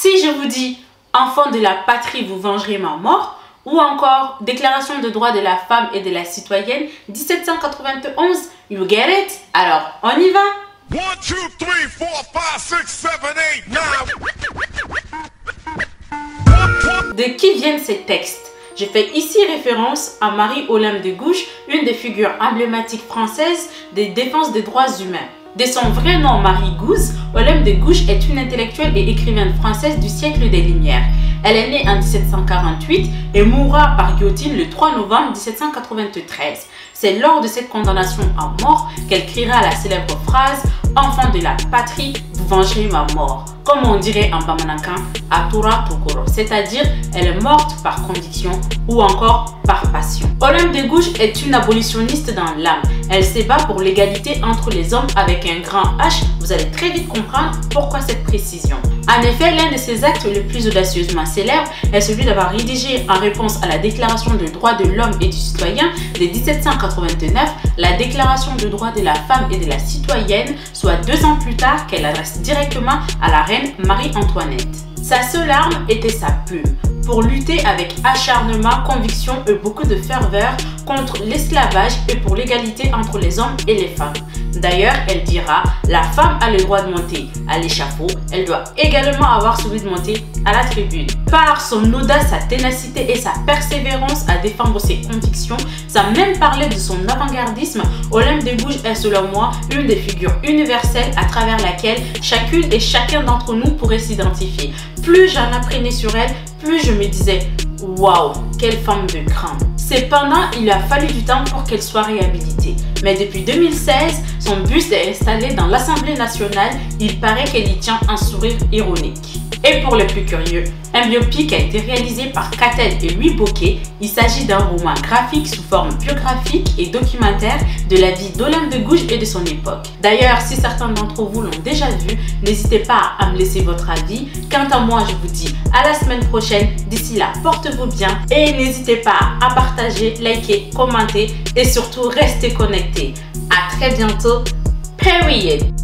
Si je vous dis « Enfant de la patrie, vous vengerez ma mort » ou encore « Déclaration de droits de la femme et de la citoyenne 1791 », you get it? Alors, on y va? 1, 2, 3, 4, 5, 6, 7, 8, 9. De qui viennent ces textes? Je fais ici référence à Marie-Olympe de Gouges, une des figures emblématiques françaises des défenses des droits humains. De son vrai nom Marie Gouze, Olympe de Gouges est une intellectuelle et écrivaine française du siècle des Lumières. Elle est née en 1748 et mourra par guillotine le 3 novembre 1793. C'est lors de cette condamnation à mort qu'elle criera la célèbre phrase « Enfant de la patrie, vous vengerez ma mort ». Comme on dirait en Bamanankan, « Atura Tokoro », c'est-à-dire elle est morte par conviction ou encore par passion. Olympe de Gouges est une abolitionniste dans l'âme. Elle se bat pour l'égalité entre les hommes avec un grand H. Vous allez très vite comprendre pourquoi cette précision. En effet, l'un de ses actes les plus audacieusement célèbres est celui d'avoir rédigé en réponse à la Déclaration des droits de l'homme et du citoyen de 1789 la Déclaration des droits de la femme et de la citoyenne, soit 2 ans plus tard qu'elle adresse directement à la reine Marie-Antoinette. Sa seule arme était sa plume, pour lutter avec acharnement, conviction et beaucoup de ferveur contre l'esclavage et pour l'égalité entre les hommes et les femmes. D'ailleurs, elle dira « La femme a le droit de monter à l'échafaud, elle doit également avoir celui de monter à la tribune ». Par son audace, sa ténacité et sa persévérance à défendre ses convictions, sans même parler de son avant-gardisme, Olympe de Gouges est selon moi une des figures universelles à travers laquelle chacune et chacun d'entre nous pourrait s'identifier. Plus j'en apprenais sur elle, plus je me disais « Waouh, quelle femme de cran !» Cependant, il a fallu du temps pour qu'elle soit réhabilitée. Mais depuis 2016, son buste est installé dans l'Assemblée nationale. Il paraît qu'elle y tient un sourire ironique. Et pour les plus curieux, un biopic a été réalisé par Catel et Louis Bocquet. Il s'agit d'un roman graphique sous forme biographique et documentaire de la vie d'Olympe de Gouges et de son époque. D'ailleurs, si certains d'entre vous l'ont déjà vu, n'hésitez pas à me laisser votre avis. Quant à moi, je vous dis à la semaine prochaine. D'ici là, portez-vous bien et n'hésitez pas à partager, liker, commenter et surtout restez connectés. À très bientôt. Period.